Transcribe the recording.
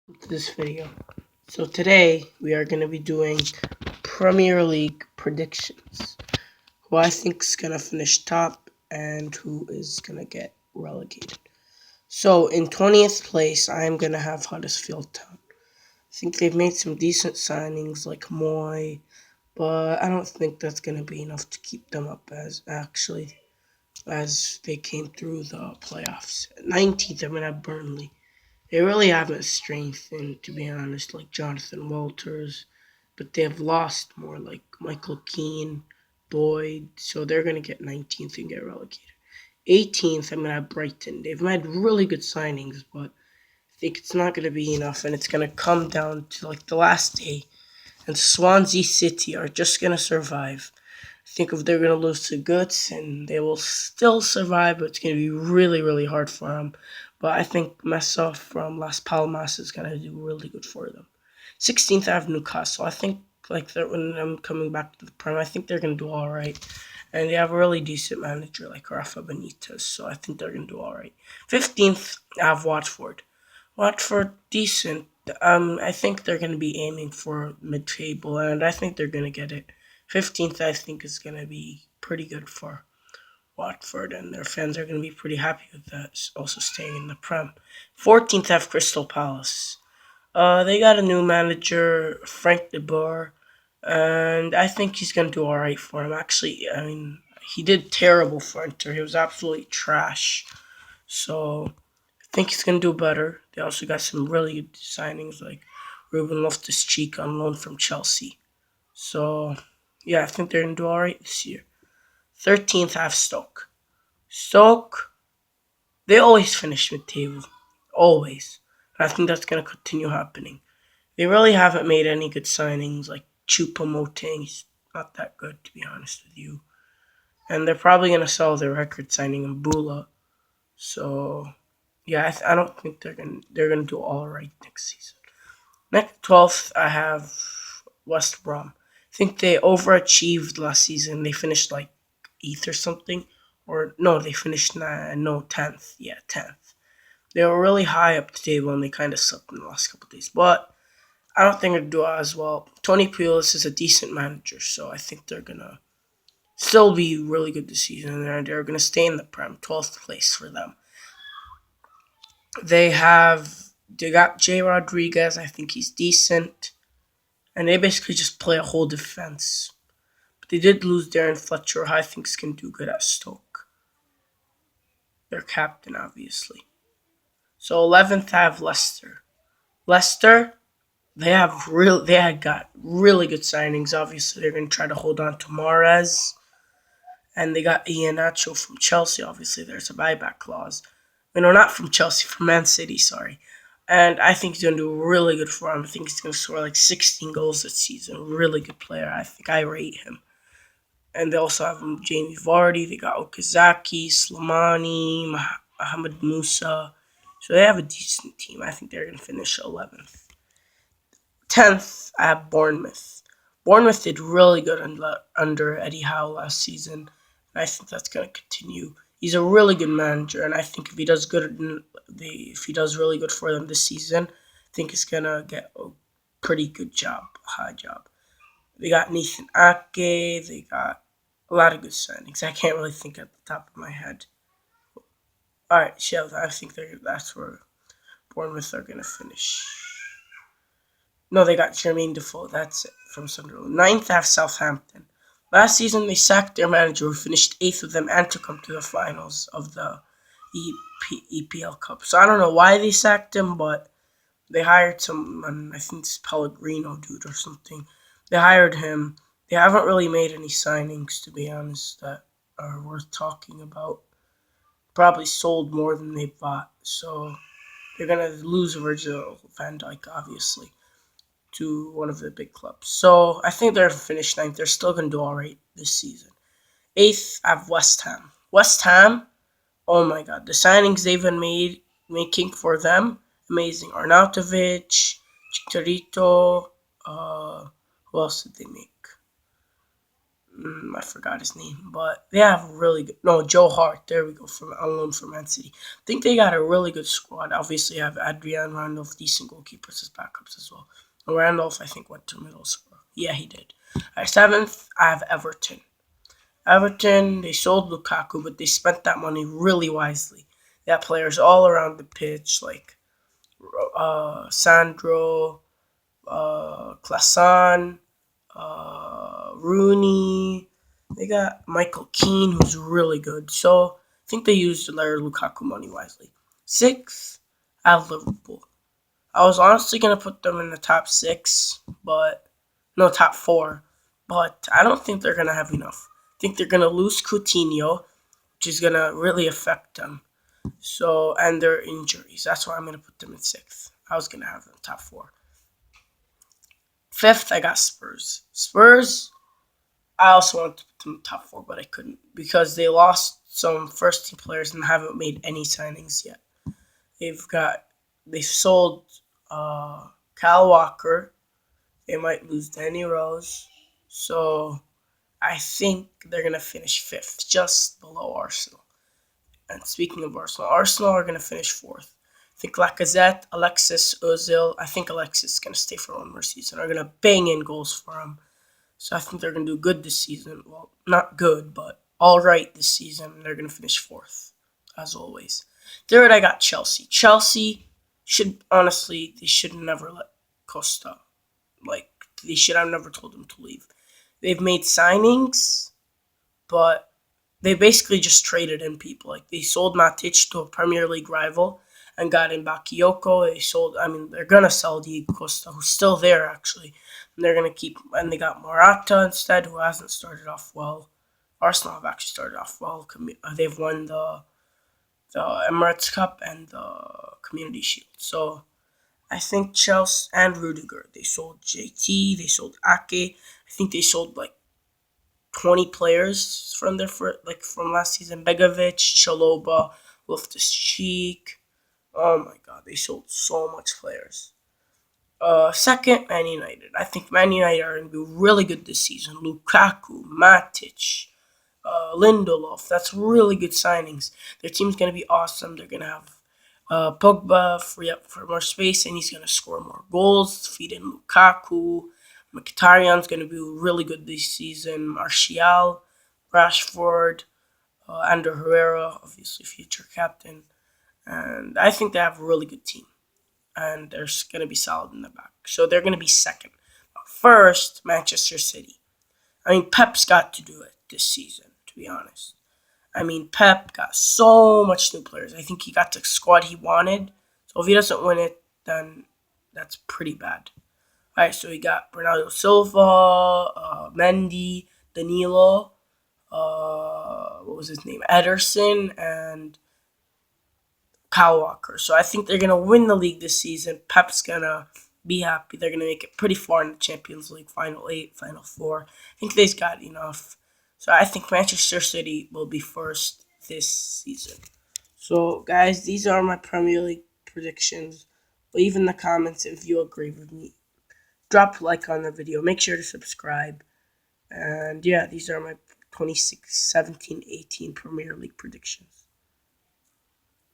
to this video. So today we are going to be doing Premier League predictions. Who I think is going to finish top and who is going to get relegated. So in 20th place, I am going to have Huddersfield Town. I think they've made some decent signings like Moy, but I don't think that's going to be enough to keep them up as they came through the playoffs. 19th, I'm going to have Burnley. They really haven't strengthened, to be honest, like Jonathan Walters, but they have lost more, like Michael Keane, Boyd, so they're going to get 19th and get relegated. 18th, I'm going to have Brighton. They've made really good signings, but I think it's not going to be enough, and it's going to come down to like the last day. And Swansea City are just going to survive. I think if they're going to lose to Guts, and they will still survive, but it's going to be really, really hard for them. But I think Messa from Las Palmas is going to do really good for them. 16th, I have Newcastle. I think when I'm coming back to the Prem, I think they're going to do all right. And they have a really decent manager like Rafa Benitez, so I think they're going to do all right. 15th, I have Watford. Watford, decent. I think they're going to be aiming for mid-table, and I think they're going to get it. 15th, I think, is going to be pretty good for Watford, and their fans are going to be pretty happy with that, also staying in the Prem. 14th, I have Crystal Palace. They got a new manager, Frank de Boer, and I think he's going to do all right for him. Actually, I mean, he did terrible for Inter. He was absolutely trash. So I think he's going to do better. They also got some really good signings like Ruben Loftus-Cheek on loan from Chelsea. So, yeah, I think they're going to do all right this year. 13th, I have Stoke. Stoke, they always finish mid-table. Always. And I think that's going to continue happening. They really haven't made any good signings like Choupo-Moting. He's not that good, to be honest with you. And they're probably going to sell their record signing in Bula. So, yeah, I don't think they're gonna do all right next season. Next 12th, I have West Brom. I think they overachieved last season. They finished like eighth or something, or no, they finished 10th. Yeah, 10th. They were really high up the table and they kind of sucked in the last couple of days. But I don't think they'll do as well. Tony Pulis is a decent manager, so I think they're gonna still be really good this season, and they're gonna stay in the Prem. 12th place for them. They got Jay Rodriguez. I think he's decent, and they basically just play a whole defense. But they did lose Darren Fletcher, who I think can do good at Stoke. Their captain, obviously. So 11th, I have Leicester. Leicester, they had got really good signings. Obviously, they're going to try to hold on to Mahrez, and they got Iheanacho from Chelsea. Obviously, there's a buyback clause. No, not from Chelsea, from Man City, sorry. And I think he's going to do really good for him. I think he's going to score like 16 goals this season. Really good player. I think I rate him. And they also have Jamie Vardy. They got Okazaki, Slimani, Mohamed Musa. So they have a decent team. I think they're going to finish 11th. 10th, I have Bournemouth. Bournemouth did really good under Eddie Howe last season, and I think that's going to continue. He's a really good manager, and I think if he does if he does really good for them this season, I think he's gonna get a pretty good job, a high job. They got Nathan Ake. They got a lot of good signings. I can't really think at the top of my head. All right, Shell. I think that's where Bournemouth are gonna finish. No, they got Jermaine Defoe. That's it from Sunderland. Ninth, have Southampton. Last season, they sacked their manager, who finished eighth with them and took them to the finals of the EPL Cup. So I don't know why they sacked him, but they hired someone. I think it's Pellegrino dude or something. They hired him. They haven't really made any signings, to be honest, that are worth talking about. Probably sold more than they bought. So they're gonna lose Virgil van Dijk, obviously, to one of the big clubs. So I think they're finished ninth. They're still going to do all right this season. Eighth, I have West Ham. West Ham, oh my God, the signings they've been making for them, amazing. Arnautovic, Chicharito, who else did they make? I forgot his name, but they have really good. No, Joe Hart. There we go, from on loan from Man City. I think they got a really good squad. Obviously, have Adrian Randolph, decent goalkeepers as backups as well. Randolph, I think, went to Middlesbrough. Yeah, he did. All right, seventh, I have Everton. Everton, they sold Lukaku, but they spent that money really wisely. They have players all around the pitch, like Sandro, Klasan, Rooney. They got Michael Keane, who's really good. So I think they used their Lukaku money wisely. Sixth, I have Liverpool. I was honestly gonna put them in the top six, but no, top four. But I don't think they're gonna have enough. I think they're gonna lose Coutinho, which is gonna really affect them. So and their injuries. That's why I'm gonna put them in sixth. I was gonna have them top four. Fifth, I got Spurs. Spurs, I also wanted to put them top four, but I couldn't because they lost some first team players and haven't made any signings yet. They sold Kyle Walker. They might lose Danny Rose. So I think they're gonna finish fifth, just below Arsenal. And speaking of Arsenal, Arsenal are gonna finish fourth. I think Lacazette, Alexis, Ozil. I think Alexis is gonna stay for one more season. Are gonna bang in goals for him. So I think they're going to do good this season. Well, not good, but all right this season. They're going to finish fourth, as always. Third, I got Chelsea. Chelsea they should never let Costa, like, they should have never told him to leave. They've made signings, but they basically just traded in people. Like, they sold Matic to a Premier League rival and got in Bakayoko. They're going to sell Diego Costa, who's still there, actually. And they're going to and they got Morata instead, who hasn't started off well. Arsenal have actually started off well. They've won the Emirates Cup and the Community Shield. So I think Chelsea and Rudiger, they sold JT, they sold Ake. I think they sold like 20 players from last season. Begovic, Chaloba, Loftus-Cheek. Oh my god, they sold so much players. Second, Man United. I think Man United are going to be really good this season. Lukaku, Matic, Lindelof. That's really good signings. Their team's going to be awesome. They're going to have Pogba free up for more space, and he's going to score more goals, feed in Lukaku. Mkhitaryan's going to be really good this season. Martial, Rashford, Ander Herrera, obviously future captain. And I think they have a really good team. And they're going to be solid in the back. So they're going to be second. But first, Manchester City. Pep's got to do it this season, to be honest. Pep got so much new players. I think he got the squad he wanted. So if he doesn't win it, then that's pretty bad. All right, so we got Bernardo Silva, Mendy, Danilo, what was his name? Ederson, and Kyle Walker. So I think they're going to win the league this season. Pep's going to be happy. They're going to make it pretty far in the Champions League, Final 8, Final 4. I think they've got enough. So I think Manchester City will be first this season. So, guys, these are my Premier League predictions. Leave in the comments if you agree with me. Drop a like on the video. Make sure to subscribe. And yeah, these are my 2017-18 Premier League predictions.